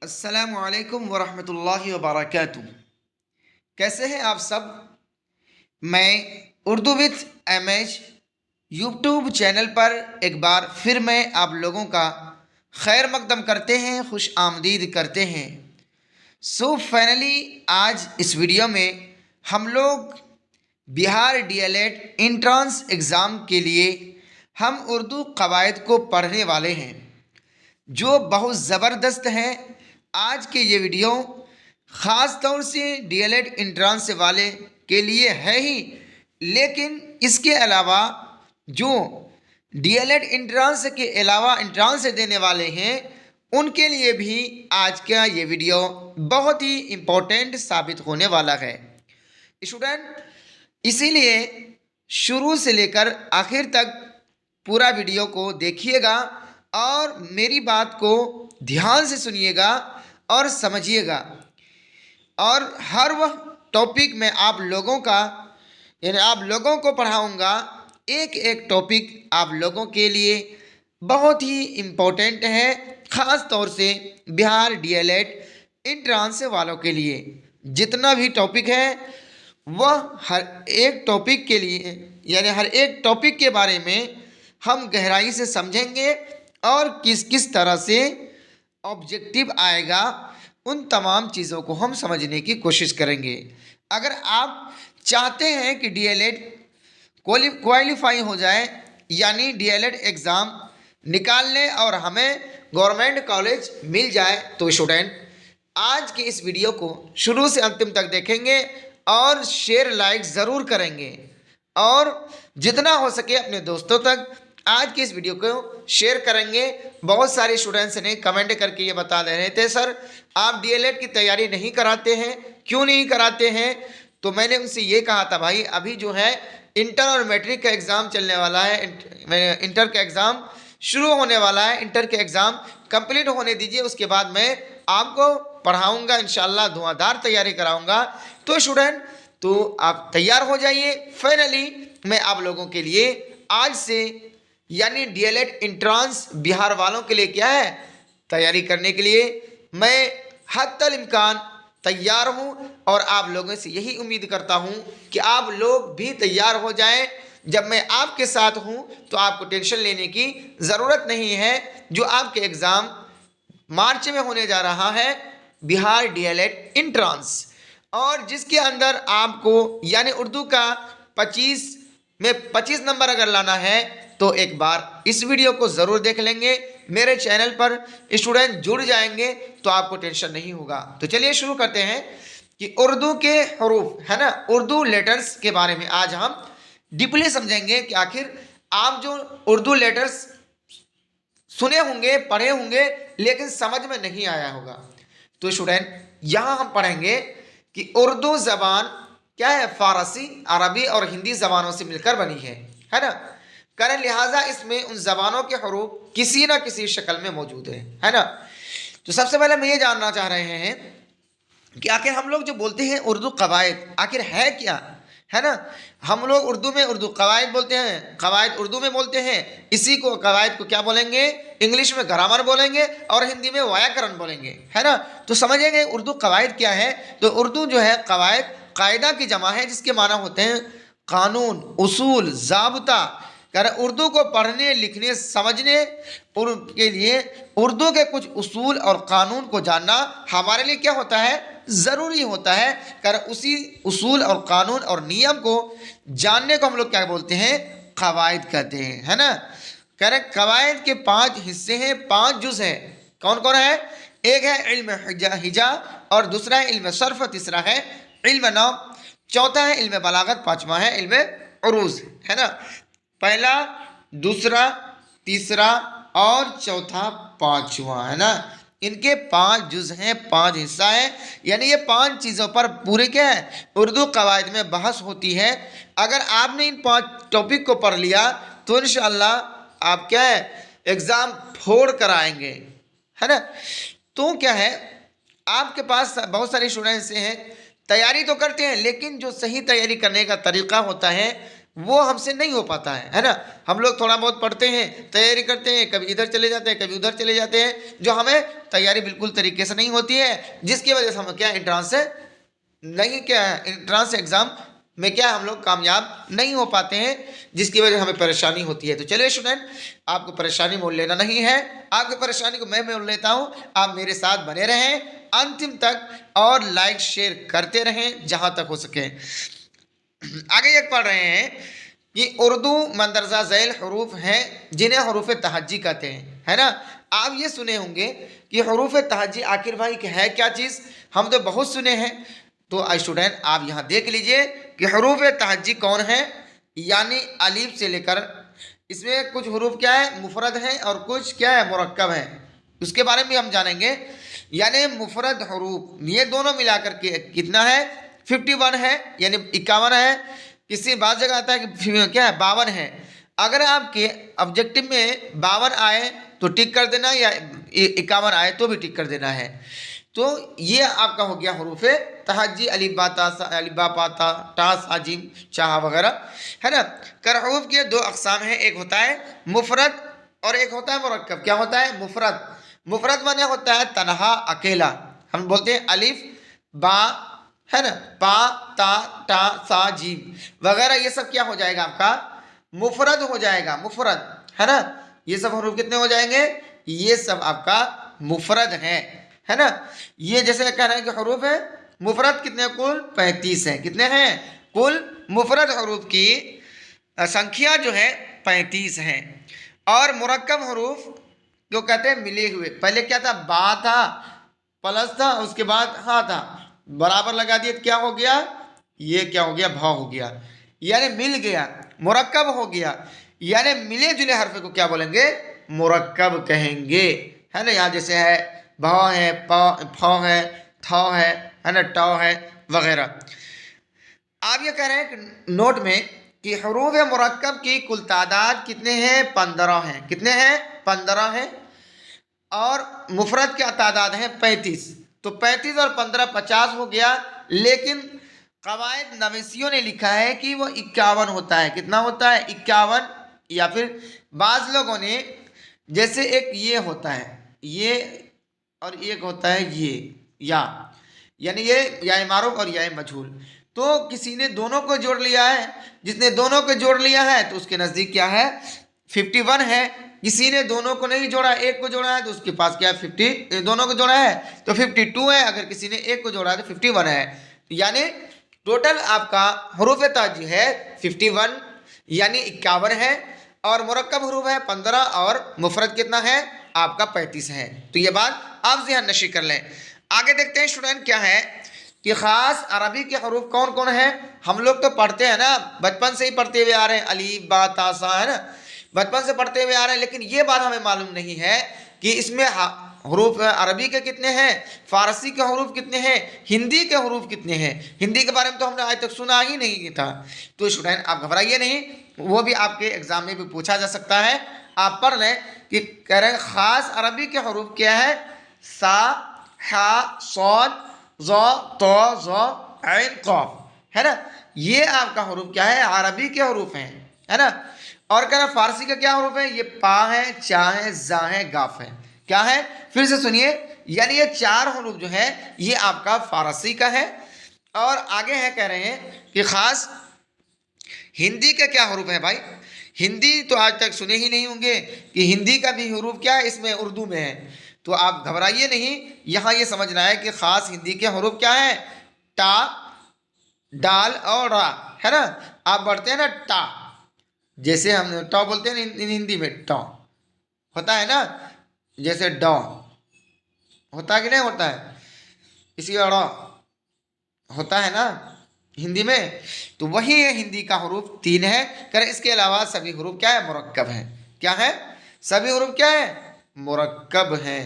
السلام علیکم ورحمۃ اللہ وبرکاتہ۔ کیسے ہیں آپ سب؟ میں Urdu with M H YouTube channel پر ایک بار پھر میں آپ لوگوں کا خیر مقدم کرتے ہیں، خوش آمدید کرتے ہیں۔ فائنلی آج اس ویڈیو میں ہم لوگ بہار ڈی ایل ایڈ انٹرانس ایگزام کے لیے ہم اردو قواعد کو پڑھنے والے ہیں جو بہت زبردست ہیں۔ آج کے یہ ویڈیو خاص طور سے ڈی ایل ایڈ انٹرانس والے کے لیے ہے ہی، لیکن اس کے علاوہ جو ڈی ایل ایڈ انٹرانس کے علاوہ انٹرانس دینے والے ہیں ان کے لیے بھی آج کا یہ ویڈیو بہت ہی امپورٹنٹ ثابت ہونے والا ہے اسٹوڈنٹ۔ اسی لیے شروع سے لے کر آخر تک پورا ویڈیو کو دیکھیے گا اور میری بات کو دھیان سے سنیے گا اور سمجھیے گا، اور ہر وہ ٹاپک میں آپ لوگوں کو پڑھاؤں گا۔ ایک ایک ٹاپک آپ لوگوں کے لیے بہت ہی امپورٹنٹ ہے، خاص طور سے بہار ڈی ایل ایڈ انٹرانس والوں کے لیے۔ جتنا بھی ٹاپک ہے وہ ہر ایک ٹاپک کے لیے ہر ایک ٹاپک کے بارے میں ہم گہرائی سے سمجھیں گے اور کس طرح سے آبجیکٹو آئے گا، ان تمام چیزوں کو ہم سمجھنے کی کوشش کریں گے۔ اگر آپ چاہتے ہیں کہ ڈی ایل ایڈ کوالیفائی ہو جائے، یعنی ڈی ایل ایڈ ایگزام نکال لیں اور ہمیں گورنمنٹ کالج مل جائے، تو اسٹوڈنٹ آج کی اس ویڈیو کو شروع سے انتم تک دیکھیں گے اور شیئر لائک ضرور کریں گے، اور جتنا ہو سکے اپنے دوستوں تک آج کی اس ویڈیو کو شیئر کریں گے۔ بہت سارے اسٹوڈنٹس نے کمنٹ کر کے یہ بتا دے رہے تھے سر آپ ڈی ایل ایڈ کی تیاری نہیں کراتے ہیں، کیوں نہیں کراتے ہیں؟ تو میں نے ان سے یہ کہا تھا بھائی ابھی جو ہے انٹر اور میٹرک کا ایگزام چلنے والا ہے، انٹر کا ایگزام شروع ہونے والا ہے، انٹر کے ایگزام کمپلیٹ ہونے دیجیے، اس کے بعد میں آپ کو پڑھاؤں گا، انشاءاللہ دھواں دھار تیاری کراؤں گا۔ تو اسٹوڈنٹ تو آپ تیار ہو جائیے۔ فائنلی میں آپ لوگوں کے لیے آج سے یعنی ڈی ایل ایڈ انٹرانس بہار والوں کے لیے کیا ہے، تیاری کرنے کے لیے میں حتی الامکان تیار ہوں، اور آپ لوگوں سے یہی امید کرتا ہوں کہ آپ لوگ بھی تیار ہو جائیں۔ جب میں آپ کے ساتھ ہوں تو آپ کو ٹینشن لینے کی ضرورت نہیں ہے۔ جو آپ کے ایگزام مارچ میں ہونے جا رہا ہے بہار ڈی ایل ایڈ انٹرانس، اور جس کے اندر آپ کو یعنی اردو کا 25 نمبر اگر لانا ہے تو ایک بار اس ویڈیو کو ضرور دیکھ لیں گے، میرے چینل پر اسٹوڈنٹ جڑ جائیں گے تو آپ کو ٹینشن نہیں ہوگا۔ تو چلیے شروع کرتے ہیں کہ اردو کے حروف ہے نا، اردو لیٹرز کے بارے میں آج ہم ڈیپلی سمجھیں گے کہ آخر آپ جو اردو لیٹرز سنے ہوں گے، پڑھے ہوں گے، لیکن سمجھ میں نہیں آیا ہوگا۔ تو اسٹوڈنٹ یہاں ہم پڑھیں گے کہ اردو زبان کیا ہے، فارسی، عربی اور ہندی زبانوں سے مل کر بنی ہے نا، کریں لہٰذا اس میں ان زبانوں کے حروف کسی نہ کسی شکل میں موجود ہے نا۔ تو سب سے پہلے ہم یہ جاننا چاہ رہے ہیں کہ آخر ہم لوگ جو بولتے ہیں اردو قواعد آخر ہے کیا، ہے نا۔ ہم لوگ اردو میں اردو قواعد بولتے ہیں، قواعد اردو میں بولتے ہیں، اسی کو قواعد کو کیا بولیں گے، انگلش میں گرامر بولیں گے اور ہندی میں ویاکرن بولیں گے، ہے نا۔ تو سمجھیں گے اردو قواعد کیا ہے۔ تو اردو جو ہے قواعد قاعدہ کی جمع ہے، جس کے معنی ہوتے ہیں قانون، اصول، ضابطہ۔ اردو کو پڑھنے، لکھنے، سمجھنے کے لیے اردو کے کچھ اصول اور قانون کو جاننا ہمارے لیے کیا ہوتا ہے، ضروری ہوتا ہے۔ اسی اصول اور قانون اور نیم کو جاننے کو ہم لوگ کیا بولتے ہیں، قواعد کہتے ہیں، ہے نا۔ قواعد کے 5 حصے ہیں، 5 جز ہیں، کون کون ہے؟ ایک ہے علم ہجا، اور دوسرا ہے علم صرف، تیسرا ہے علم نحو، چوتھا ہے علم بلاغت، پانچواں ہے علم عروض، ہے نا۔ پہلا، دوسرا، تیسرا اور چوتھا، پانچواں، ہے نا۔ ان کے 5 جز ہیں، 5 حصہ ہیں، یعنی یہ 5 چیزوں پر پورے کیا ہے، اردو قواعد میں بحث ہوتی ہے۔ اگر آپ نے ان 5 ٹاپک کو پڑھ لیا تو انشاءاللہ آپ کیا ہے، ایگزام پھوڑ کر آئیں گے، ہے نا۔ تو کیا ہے، آپ کے پاس بہت سارے اسٹوڈنٹس ہیں تیاری تو کرتے ہیں، لیکن جو صحیح تیاری کرنے کا طریقہ ہوتا ہے وہ ہم سے نہیں ہو پاتا ہے نا. ہم لوگ تھوڑا بہت پڑھتے ہیں، تیاری کرتے ہیں، کبھی ادھر چلے جاتے ہیں، کبھی ادھر چلے جاتے ہیں، جو ہمیں تیاری بالکل طریقے سے نہیں ہوتی ہے، جس کی وجہ سے ہم کیا انٹرانس سے نہیں، کیا ہے انٹرانس ایگزام میں کیا ہم لوگ کامیاب نہیں ہو پاتے ہیں، جس کی وجہ سے ہمیں پریشانی ہوتی ہے. تو چلیے اسٹوڈنٹ، آپ کو پریشانی مول لینا نہیں ہے، آپ کی پریشانی کو میں مول لیتا ہوں. آپ میرے ساتھ بنے رہیں انتم تک اور لائک شیئر کرتے رہیں جہاں تک ہو سکے. آگے یہ پڑھ رہے ہیں کہ اردو مندرجہ ذیل حروف ہیں جنہیں حروف تہجی کہتے ہیں، ہے نا. آپ یہ سنے ہوں گے کہ حروف تہجی آخر بھائی کہ ہے کیا چیز، ہم تو بہت سنے ہیں. تو اسٹوڈنٹ آپ یہاں دیکھ لیجئے کہ حروف تہجی کون ہیں. یعنی الف سے لے کر، اس میں کچھ حروف کیا ہے مفرد ہیں اور کچھ کیا ہے مرکب ہیں، اس کے بارے میں ہم جانیں گے. یعنی مفرد حروف یہ دونوں ملا کر کے کتنا ہے 51 ہے، یعنی 51 ہے. کسی بعض جگہ آتا ہے کہ کیا ہے 52 ہے. اگر آپ کے آبجیکٹو میں 52 آئے تو ٹک کر دینا، یا 51 آئے تو بھی ٹک کر دینا ہے. تو یہ آپ کا ہو گیا حروف تہجی، الف با تا سا، الف با پا تا، ٹا سا جیم چا وغیرہ، ہے نا. حروف کے دو اقسام ہیں، ایک ہوتا ہے مفرد اور ایک ہوتا ہے مرکب. کیا ہوتا ہے مفرد؟ مفرد مانے ہوتا ہے تنہا، اکیلا. ہم بولتے ہیں الف با، ہے نا، پا تا ٹا سا جیم وغیرہ، یہ سب کیا ہو جائے گا آپ کا مفرد ہو جائے گا، مفرد، ہے نا. یہ سب حروف کتنے ہو جائیں گے؟ یہ سب آپ کا مفرد ہے نا. یہ جیسے کہہ رہے ہیں کہ حروف ہے مفرد کتنے کل 35 ہیں. کتنے ہیں کل مفرد حروف کی سنکھیا جو ہے 35 ہیں. اور مرکب حروف جو کہتے ہیں ملے ہوئے، پہلے کیا تھا با تھا پلس تھا، اس کے بعد ہاں تھا، برابر لگا دیے کیا ہو گیا، یہ کیا ہو گیا بھا ہو گیا، یعنی مل گیا، مرکب ہو گیا. یعنی ملے جلے حرف کو کیا بولیں گے مرکب کہیں گے، ہے نا. یہاں جیسے ہے بھا ہے، پھا ہے، تھا ہے نا، ٹا ہے وغیرہ. آپ یہ کہہ رہے ہیں کہ نوٹ میں کہ حروف مرکب کی کل تعداد کتنے ہیں 15 ہیں. کتنے ہیں 15 ہیں. اور مفرد کیا تعداد ہے 35. تو 35 اور 15 50 ہو گیا. لیکن قواعد نویسیوں نے لکھا ہے کہ وہ 51 ہوتا ہے. کتنا ہوتا ہے 51. یا پھر بعض لوگوں نے جیسے ایک یہ ہوتا ہے یہ، اور ایک ہوتا ہے یہ یا، یعنی یہ یا معروف اور یا مجہول. تو کسی نے دونوں کو جوڑ لیا ہے، جس نے دونوں کو جوڑ لیا ہے تو اس کے نزدیک کیا ہے 51 ہے. کسی نے دونوں کو نہیں جوڑا، ایک کو جوڑا ہے تو اس کے پاس کیا ہے 50، دونوں کو جوڑا ہے تو 52 ہے. اگر کسی نے ایک کو جوڑا ہے تو 51 ہے. یعنی ٹوٹل آپ کا حروف تہجی ہے 51، یعنی 51 ہے. اور مرکب حروف ہے 15 اور مفرد کتنا ہے آپ کا 35 ہے. تو یہ بات آپ ذہن نشی کر لیں. آگے دیکھتے ہیں اسٹوڈنٹ کیا ہے کہ خاص عربی کے حروف کون کون ہیں. ہم لوگ تو پڑھتے ہیں نا، بچپن سے ہی پڑھتے ہوئے آ رہے ہیں، الف با تا سا، ہے نا، بچپن سے پڑھتے ہوئے آ رہے ہیں. لیکن یہ بات ہمیں معلوم نہیں ہے کہ اس میں حروف عربی کے کتنے ہیں، فارسی کے حروف کتنے ہیں، ہندی کے حروف کتنے ہیں. ہندی کے بارے میں تو ہم نے آج تک سنا ہی نہیں تھا. تو اسٹوڈنٹ آپ گھبرائیے نہیں، وہ بھی آپ کے ایگزام میں بھی پوچھا جا سکتا ہے. آپ پڑھ لیں کہ کہہ رہے ہیں خاص عربی کے حروف کیا ہے سا، حا، صاد، ظا، طا، ظا، عین، قاف، ہے نا. یہ آپ کا حروف کیا ہے عربی کے حروف ہیں، ہے نا. اور کہہ رہا ہے فارسی کا کیا حروف ہے، یہ پا ہے، چا ہے، زا ہے، گاف ہے. کیا ہے پھر سے سنیے، یعنی یہ 4 حروف جو ہے یہ آپ کا فارسی کا ہے. اور آگے ہے کہہ رہے ہیں کہ خاص ہندی کا کیا حروف ہے بھائی. ہندی تو آج تک سنے ہی نہیں ہوں گے کہ ہندی کا بھی حروف کیا ہے اس میں اردو میں ہے. تو آپ گھبرائیے نہیں، یہاں یہ سمجھنا ہے کہ خاص ہندی کے حروف کیا ہے ٹا، ڈال اور را، ہے نا. آپ بڑھتے ہیں نا ٹا، جیسے ہم ٹا بولتے ہیں ہندی میں ٹا ہوتا ہے نا، جیسے ڈا ہوتا ہے کہ نہیں ہوتا ہے، اسی اڑا ہوتا ہے نا ہندی میں. تو وہی ہندی کا حروف 3 ہے. کر اس کے علاوہ سبھی حروف کیا ہے مرکب ہیں. کیا ہے سبھی حروف کیا ہے مرکب ہیں.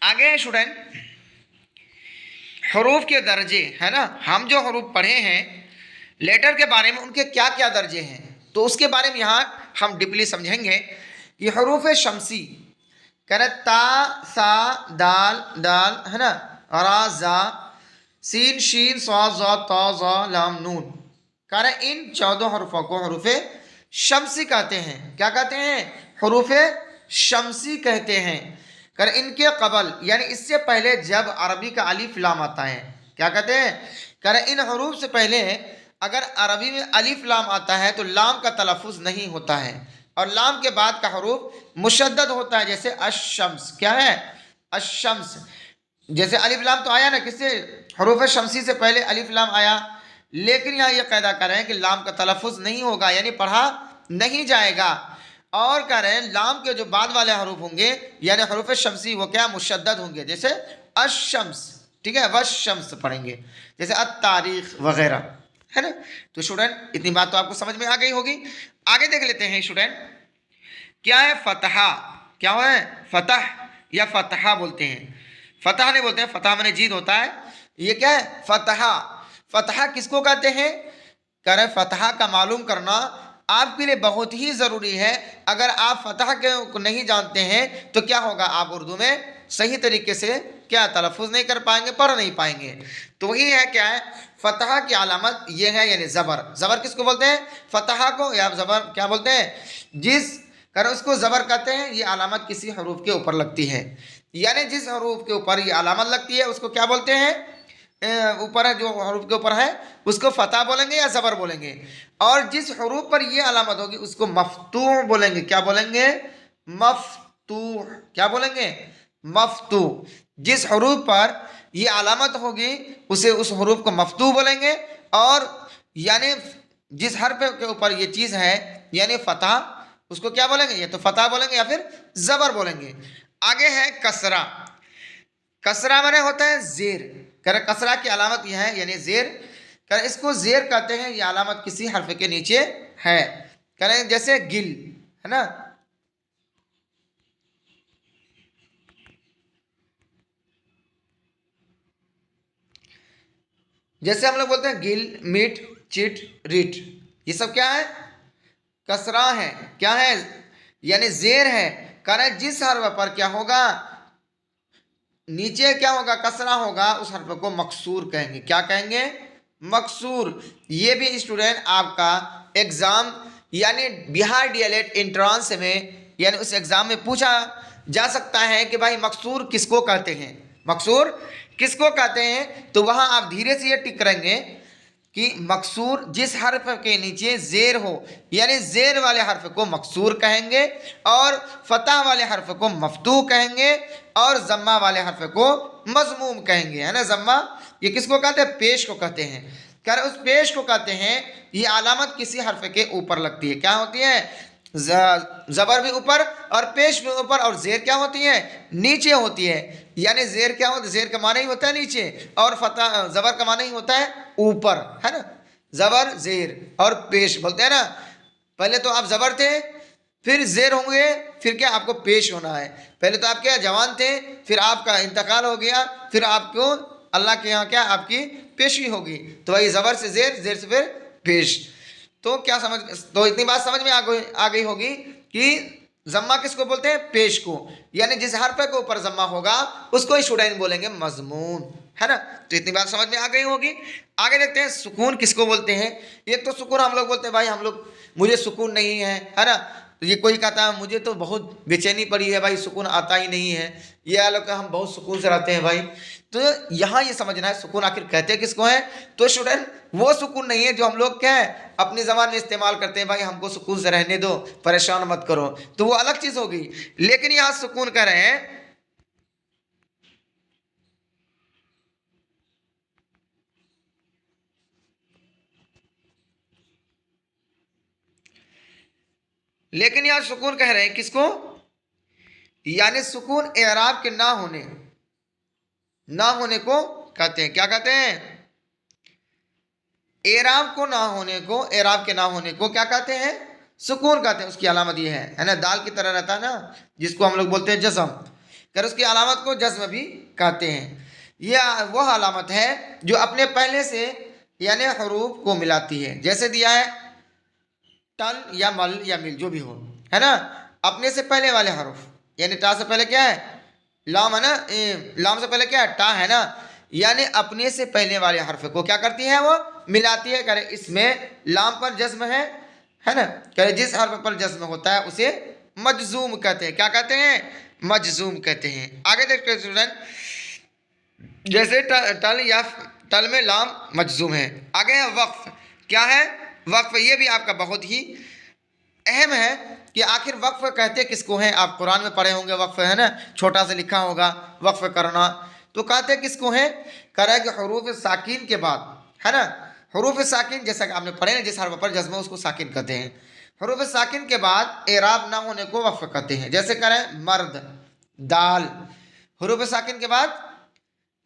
آگے اسٹوڈنٹ حروف کے درجے، ہے نا، ہم جو حروف پڑھے ہیں لیٹر کے بارے میں ان کے کیا کیا درجے ہیں، تو اس کے بارے میں یہاں ہم ڈیپلی سمجھیں گے. یہ حروف شمسی کہہ رہے تا سا دال دال ہے نا، را زا، سین شین صاد ضا تا ظا لام نون، کہہ رہے ان 14 حروفوں کو حروف شمسی کہتے ہیں. کیا کہتے ہیں؟ حروف شمسی کہتے ہیں. کر ان کے قبل یعنی اس سے پہلے جب عربی کا الف لام آتا ہے، کیا کہتے ہیں؟ کر ان حروف سے پہلے اگر عربی میں الف لام آتا ہے تو لام کا تلفظ نہیں ہوتا ہے، اور لام کے بعد کا حروف مشدد ہوتا ہے، جیسے الشمس. کیا ہے؟ الشمس. جیسے الف لام تو آیا نا، کس سے؟ حروف شمسی سے پہلے الف لام آیا، لیکن یہاں یہ قاعدہ کر رہے ہیں کہ لام کا تلفظ نہیں ہوگا، یعنی پڑھا نہیں جائے گا. اور کہہ رہے ہیں لام کے جو بعد والے حروف ہوں گے یعنی حروف شمسی وہ کیا مشدد ہوں گے، جیسے الشمس، ٹھیک ہے، والشمس پڑھیں گے، جیسے التاریخ وغیرہ، ہے نا. تو اسٹوڈنٹ اتنی بات تو آپ کو سمجھ میں آ گئی ہوگی. آگے دیکھ لیتے ہیں اسٹوڈنٹ، کیا ہے فتحہ؟ کیا ہے؟ فتح یا فتحہ بولتے ہیں. فتح نہیں بولتے ہیں، فتح میں نے جیت ہوتا ہے. یہ کیا ہے؟ فتحہ. فتحہ کس کو کہتے ہیں؟ کہہ رہے فتحہ کا معلوم کرنا آپ کے لیے بہت ہی ضروری ہے. اگر آپ فتح کو نہیں جانتے ہیں تو کیا ہوگا، آپ اردو میں صحیح طریقے سے کیا تلفظ نہیں کر پائیں گے، پڑھ نہیں پائیں گے. تو وہی ہے، کیا ہے؟ فتح کی علامت یہ ہے، یعنی زبر. زبر کس کو بولتے ہیں؟ فتح کو. یا زبر کیا بولتے ہیں؟ جس کرو اس کو زبر کہتے ہیں. یہ علامت کسی حروف کے اوپر لگتی ہے، یعنی جس حروف کے اوپر یہ علامت لگتی ہے اس کو کیا بولتے ہیں؟ اوپر ہے جو حروف کے اوپر ہے اس کو فتح بولیں گے یا زبر بولیں گے. اور جس حروف پر یہ علامت ہوگی اس کو مفتوح بولیں گے. کیا بولیں گے؟ مفتوح. کیا بولیں گے؟ مفتوح. جس حروف پر یہ علامت ہوگی اسے اس حروف کو مفتوح بولیں گے. اور یعنی جس حرف کے اوپر یہ چیز ہے یعنی فتح، اس کو کیا بولیں گے؟ یا تو فتح بولیں گے یا پھر زبر بولیں گے. آگے ہے کسرہ. کسرہ مانے ہوتا ہے زیر. کسرہ کی علامت یہ ہے، یعنی زیر. اس کو زیر کہتے ہیں، یہ علامت کسی حرف کے نیچے ہے. کریں جیسے گل ہے نا، جیسے ہم لوگ بولتے ہیں گل، میٹ، چٹ، ریٹ، یہ سب کیا ہے؟ کسرہ ہے. کیا ہے؟ یعنی زیر ہے. کریں جس حرف پر کیا ہوگا؟ نیچے کیا ہوگا؟ کسرہ ہوگا، اس حرف کو مکسور کہیں گے. کیا کہیں گے؟ مکسور. یہ بھی اسٹوڈنٹ آپ کا ایگزام یعنی بہار ڈی ایل ایڈ انٹرانس میں یعنی اس ایگزام میں پوچھا جا سکتا ہے کہ بھائی مکسور کس کو کہتے ہیں، مکسور کس کو کہتے ہیں. تو وہاں آپ دھیرے سے یہ ٹک کریں گے کہ مکسور جس حرف کے نیچے زیر ہو یعنی زیر والے حرف کو مکسور کہیں گے، اور فتح والے حرف کو مفتوح کہیں گے، اور ضمہ والے حرف کو مضموم کہیں گے، ہے نا. ضمہ یہ کس کو کہتے ہیں؟ پیش کو کہتے ہیں. کہہ رہے اس پیش کو کہتے ہیں یہ علامت کسی حرف کے اوپر لگتی ہے. کیا ہوتی ہے؟ زبر بھی اوپر اور پیش بھی اوپر، اور زیر کیا ہوتی ہے؟ نیچے ہوتی ہے. یعنی زیر کیا ہوتا ہے؟ زیر کا معنی ہی ہوتا ہے نیچے، اور فتح زبر کا معنی ہی ہوتا ہے اوپر، ہے نا. زبر زیر اور پیش بولتے ہیں نا. پہلے تو آپ زبر تھے، پھر زیر ہوں گے، پھر کیا آپ کو پیش ہونا ہے. پہلے تو آپ کیا جوان تھے، پھر آپ کا انتقال ہو گیا، پھر آپ کو اللہ کے یہاں کیا آپ کی پیشی ہوگی. تو وہی زبر سے زیر، زیر سے پھر پیش. تو کیا سمجھ، تو اتنی بات سمجھ میں آ گئی ہوگی کہ ضمہ کس کو بولتے ہیں؟ پیش کو. یعنی جس حرف کے اوپر ضمہ ہوگا اس کو اسٹوڈنٹ بولیں گے مضمون، ہے نا. تو اتنی بات سمجھ میں آ گئی ہوگی. آگے دیکھتے ہیں سکون کس کو بولتے ہیں. ایک تو سکون ہم لوگ بولتے ہیں بھائی مجھے سکون نہیں ہے نا. تو یہ کوئی کہتا ہے مجھے تو بہت بے چینی پڑی ہے بھائی، سکون آتا ہی نہیں ہے. یہ لوگ ہم بہت سکون سے رہتے ہیں بھائی. تو یہاں یہ سمجھنا ہے سکون آخر کہتے کس کو ہے. تو اسٹوڈنٹ وہ سکون نہیں ہے جو ہم لوگ کیا ہے اپنی زبان میں استعمال کرتے ہیں، بھائی ہم کو سکون سے رہنے دو، پریشان مت کرو، تو وہ الگ چیز ہوگی. لیکن یہاں سکون کہہ رہے ہیں لیکن یہاں سکون کہہ رہے ہیں کس کو؟ یعنی سکون اعراب کے نہ ہونے کو کہتے ہیں. کیا کہتے ہیں؟ اعراب کو نہ ہونے کو، اعراب کے نہ ہونے کو کیا کہتے ہیں؟ سکون کہتے ہیں. اس کی علامت یہ ہے نا، دال کی طرح رہتا ہے نا، جس کو ہم لوگ بولتے ہیں جزم. کہ اس کی علامت کو جزم بھی کہتے ہیں. یہ وہ علامت ہے جو اپنے پہلے سے یعنی حروف کو ملاتی ہے. جیسے دیا ہے ٹل یا مل یا مل جو بھی ہو، ہے نا، اپنے سے پہلے والے حروف یعنی ٹا سے پہلے کیا ہے؟ لام ہے نا، لام سے پہلے کیا ہے؟ ٹا ہے نا، یعنی اپنے سے پہلے والے حرف کو کیا کرتی ہے؟ وہ ملاتی ہے. کرے اس میں لام پر جزم ہے نا. کرے جس حرف پر جزم ہوتا ہے اسے مجزوم کہتے ہیں. کیا کہتے ہیں؟ مجزوم کہتے ہیں. آگے دیکھتے ہیں اسٹوڈنٹ، جیسے ٹل یا ٹل میں لام مجزوم ہے. آگے ہے وقف. کیا ہے؟ وقف. یہ بھی آپ کا بہت ہی اہم ہے کہ آخر وقف کہتے کس کو ہیں. آپ قرآن میں پڑھے ہوں گے وقف ہے نا، چھوٹا سے لکھا ہوگا وقف کرنا. تو کہتے کس کو ہیں؟ کہہ رہا ہے کہ حروف ساکین کے بعد ہے نا، حروف ساکین جیسا کہ آپ نے پڑھے نا، جس حرف پر جزم ہے اس کو ساکن کہتے ہیں. حروف ساکن کے بعد اعراب نہ ہونے کو وقف کہتے ہیں. جیسے کہہ رہے ہیں مرد، دال. حروف ساکن کے بعد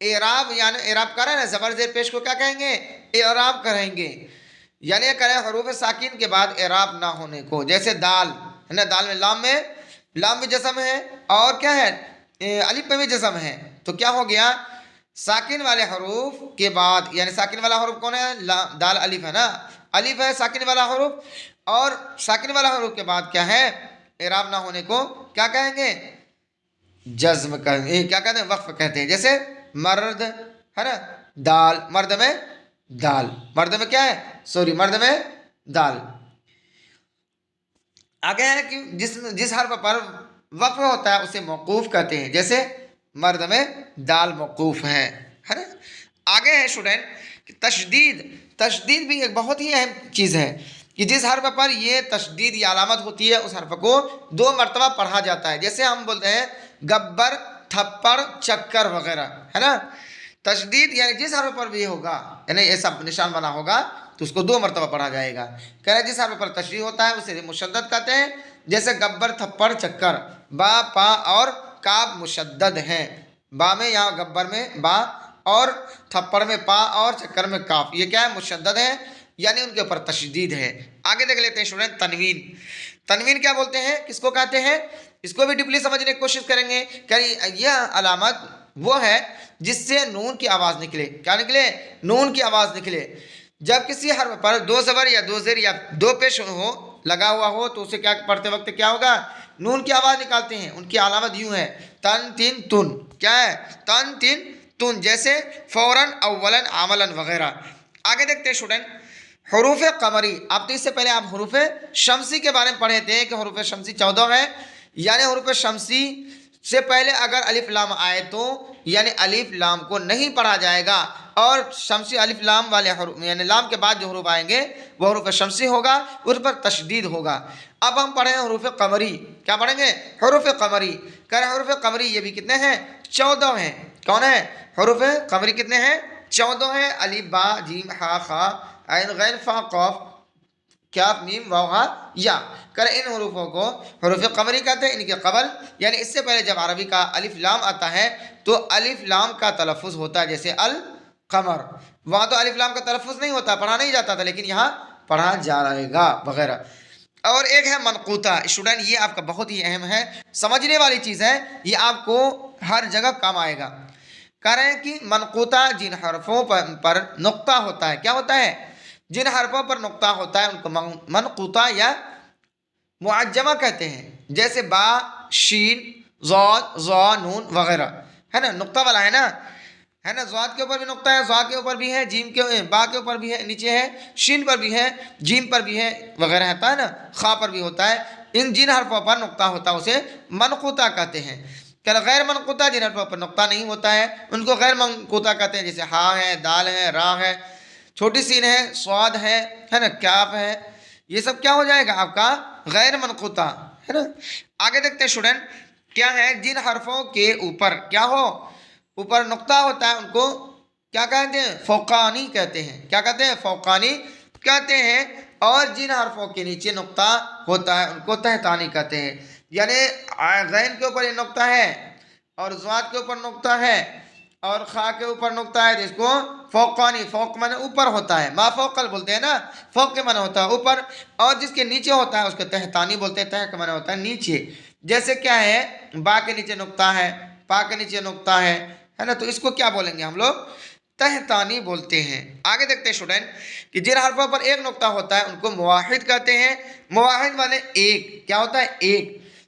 اعراب، یعنی اعراب کر رہے ہیں نا، زبر زیر پیش کو کیا کہیں گے؟ اعراب کریں گے. یعنی کریں حروف ساکن کے بعد اعراب نہ ہونے کو. جیسے دال ہے نا، دال میں لام بھی جزم ہے اور کیا ہے؟ الف پہ بھی جزم ہے. تو کیا ہو گیا؟ ساکن والے حروف کے بعد، یعنی ساکن والا حروف کون ہے؟ دال الف ہے نا، الف ہے ساکن والا حروف. اور ساکن والا حروف کے بعد کیا ہے؟ اعراب نہ ہونے کو کیا کہیں گے؟ جزم کہیں گے. کیا کہتے ہیں؟ وقف کہتے ہیں. جیسے مرد ہے نا، دال. مرد میں دال، مرد میں کیا ہے؟ سوری، مرد میں دال. آگے ہے کہ جس حرف پر وقف ہوتا ہے اسے موقوف کہتے ہیں. جیسے مرد میں دال موقوف ہے نا. آگے ہے اسٹوڈنٹ تشدید بھی ایک بہت ہی اہم چیز ہے کہ جس حرف پر یہ تشدید یا علامت ہوتی ہے اس حرف کو 2 مرتبہ پڑھا جاتا ہے. جیسے ہم بولتے ہیں گبر، تھپڑ، چکر وغیرہ ہے نا. تشدید یعنی جس حرف پر بھی ہوگا، یعنی ایسا نشان بنا ہوگا تو اس کو 2 مرتبہ پڑھا جائے گا. کہہ رہے جس حرف پر تشدید ہوتا ہے اسے مشدد کہتے ہیں. جیسے گبر، تھپڑ، چکر. با، پا اور کاف مشدد ہیں. با میں یا گبر میں با، اور تھپڑ میں پا، اور چکر میں کاف. یہ کیا ہے؟ مشدد ہے، یعنی ان کے اوپر تشدید ہے. آگے دیکھ لیتے ہیں اسٹوڈنٹ تنوین کیا بولتے ہیں؟ کس کو کہتے ہیں؟ اس کو بھی ڈیپلی سمجھنے کی کوشش کریں گے. کہ یہ علامت وہ ہے جس سے نون کی آواز نکلے. کیا نکلے؟ نون کی آواز نکلے. جب کسی حرف پر 2 زبر یا 2 زیر یا 2 پیش ہو، لگا ہوا ہو، تو اسے کیا پڑھتے وقت کیا ہوگا؟ نون کی آواز نکالتے ہیں. ان کی علامت یوں ہے تن تین تن. کیا ہے؟ تن تین تن. جیسے فوراً، اولاً، عملاً وغیرہ. آگے دیکھتے ہیں اسٹوڈنٹ حروف قمری. آپ تو اس سے پہلے آپ حروف شمسی کے بارے میں پڑھے تھے کہ حروف شمسی 14 ہے. یعنی حروف شمسی سے پہلے اگر الف لام آئے تو یعنی الف لام کو نہیں پڑھا جائے گا، اور شمسی الف لام والے حروف یعنی لام کے بعد جو حروف آئیں گے وہ حروف شمسی ہوگا، اس پر تشدید ہوگا. اب ہم پڑھیں حروف قمری. کیا پڑھیں گے؟ حروف قمری. کہہ رہے حروف قمری یہ بھی کتنے ہیں؟ 14 ہیں. کون ہے؟ حروف قمری کتنے ہیں؟ 14 ہیں. الف، با، جیم، ہا، خا، عین، غین، فا، قاف، کاف، میم، واو، ہا، یا. کر ان حروفوں کو حروف قمری کہتے ہیں. ان کے قبل یعنی اس سے پہلے جب عربی کا الف لام آتا ہے تو الف لام کا تلفظ ہوتا ہے. جیسے القمر، وہاں تو الف لام کا تلفظ نہیں ہوتا، پڑھا نہیں جاتا تھا، لیکن یہاں پڑھا جائے گا وغیرہ. اور ایک ہے منقوطہ. اسٹوڈنٹ یہ آپ کا بہت ہی اہم ہے، سمجھنے والی چیز ہے، یہ آپ کو ہر جگہ کام آئے گا. کہہ رہے ہیں کہ منقوطہ جن حرفوں پر نقطہ ہوتا ہے. کیا ہوتا ہے؟ جن حرفوں پر نقطہ ہوتا ہے ان کو منقوطہ یا معجمہ کہتے ہیں. جیسے با، شین، ضاد، ظا، نون وغیرہ ہے نا. نقطہ والا ہے نا، ہے نا. ضاد کے اوپر بھی نقطہ ہے، ظا کے اوپر بھی ہے، جیم کے، با کے اوپر بھی ہے، نیچے ہے، شین پر بھی ہے، جیم پر بھی ہے وغیرہ ہوتا ہے نا، خا پر بھی ہوتا ہے. ان جن حرفوں پر نقطہ ہوتا ہے اسے منقوطہ کہتے ہیں. کہ غیر منقوطہ جن حرفوں پر نقطہ نہیں ہوتا ہے ان کو غیر منقوطہ کہتے ہیں. جیسے ہا ہے، دال ہے، را ہے، چھوٹی سین ہے، سواد ہے نا، کاف ہے. یہ سب کیا ہو جائے گا آپ کا؟ غیر منقوطہ ہے نا. آگے دیکھتے ہیں اسٹوڈنٹ کیا ہے؟ جن حرفوں کے اوپر کیا ہو؟ اوپر نقطہ ہوتا ہے ان کو کیا کہتے ہیں؟ فوقانی کہتے ہیں. کیا کہتے ہیں؟ فوقانی کہتے ہیں. اور جن حرفوں کے نیچے نقطہ ہوتا ہے ان کو تحتانی کہتے ہیں. یعنی غین کے اوپر یہ نقطہ ہے، اور ضاد کے اوپر نقطہ ہے، اور خا کے اوپر نقطہ ہے، جس کو فوقانی، فوق مانے اوپر ہوتا ہے، ما فوقل بولتے ہیں نا، فوق کے مانے ہوتا ہے اوپر، اور جس کے نیچے ہوتا ہے اس کو تحتانی بولتے ہیں. تہ کے مانے ہوتا ہے نیچے. جیسے کیا ہے؟ با کے نیچے نقطہ ہے، پا کے نیچے نقطہ ہے نا. تو اس کو کیا بولیں گے ہم لوگ؟ تحتانی بولتے ہیں. آگے دیکھتے ہیں اسٹوڈنٹ کہ جن حرفوں پر ایک نقطہ ہوتا ہے ان کو مواحد کہتے ہیں. مواحد والے ایک. کیا ہوتا ہے؟ ایک.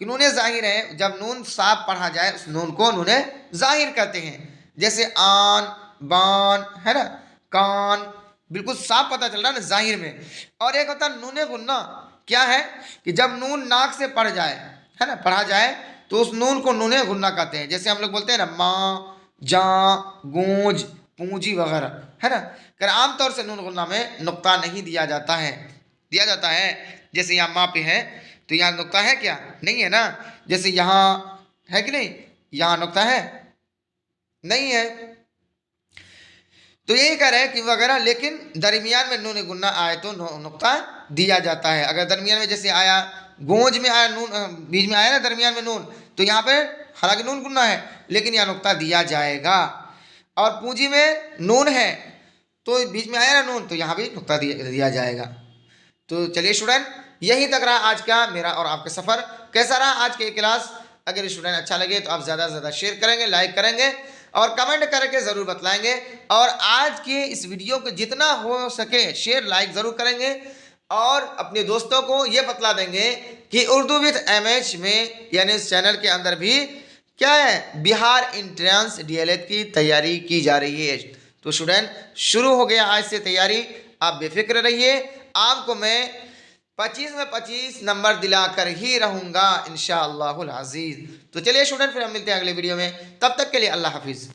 کہ نون ظاہر ہے، جب نون صاف پڑھا جائے اس نون کو نون ظاہر کہتے ہیں. جیسے آن، بان، ہے نا، کان، بالکل صاف پتہ چل رہا ہے نا ظاہر میں. اور ایک ہوتا ہے نون غنہ. کیا ہے کہ جب نون ناک سے پڑھ جائے، ہے نا، پڑھا جائے تو اس نون کو نون غنہ کہتے ہیں. جیسے ہم لوگ بولتے ہیں نا ماں، جاں، گونج، پونجی وغیرہ، ہے نا. کہ عام طور سے نون غنہ میں نقطہ نہیں دیا جاتا ہے. دیا جاتا ہے جیسے یہاں ماں پہ ہے تو یہاں نقطہ ہے کیا؟ نہیں ہے نا. جیسے یہاں ہے کہ نہیں، یہاں نقطہ ہے؟ نہیں ہے. تو یہی کہہ رہے ہیں کہ وغیرہ، لیکن درمیان میں نون غنہ آئے تو نقطہ دیا جاتا ہے. اگر درمیان میں جیسے آیا، گونج میں آیا نون، بیچ میں آیا نا درمیان میں نون، تو یہاں پہ حالانکہ نون غنہ ہے لیکن یہاں نقطہ دیا جائے گا. اور پونجی میں نون ہے تو بیچ میں آیا نا نون، تو یہاں بھی نقطہ دیا جائے گا. تو چلیے اسٹوڈنٹ، یہیں تک رہا آج کا میرا اور آپ کا سفر. کیسا رہا آج کی کلاس؟ اگر اسٹوڈنٹ اچھا لگے تو آپ زیادہ سے زیادہ شیئر کریں گے، لائک کریں گے اور کمنٹ کر کے ضرور بتلائیں گے. اور آج کے اس ویڈیو کو جتنا ہو سکے شیئر لائک ضرور کریں گے اور اپنے دوستوں کو یہ بتلا دیں گے کہ اردو وتھ ایم ایچ میں، یعنی اس چینل کے اندر بھی کیا ہے، بہار انٹرنس ڈی ایل ایڈ کی تیاری کی جا رہی ہے. تو اسٹوڈنٹ شروع ہو گیا آج سے تیاری. آپ بے فکر رہیے، آپ کو میں 25 میں 25 نمبر دلا کر ہی رہوں گا انشاءاللہ العزیز. تو چلیے اسٹوڈنٹ، پھر ہم ملتے ہیں اگلے ویڈیو میں. تب تک کے لیے اللہ حافظ.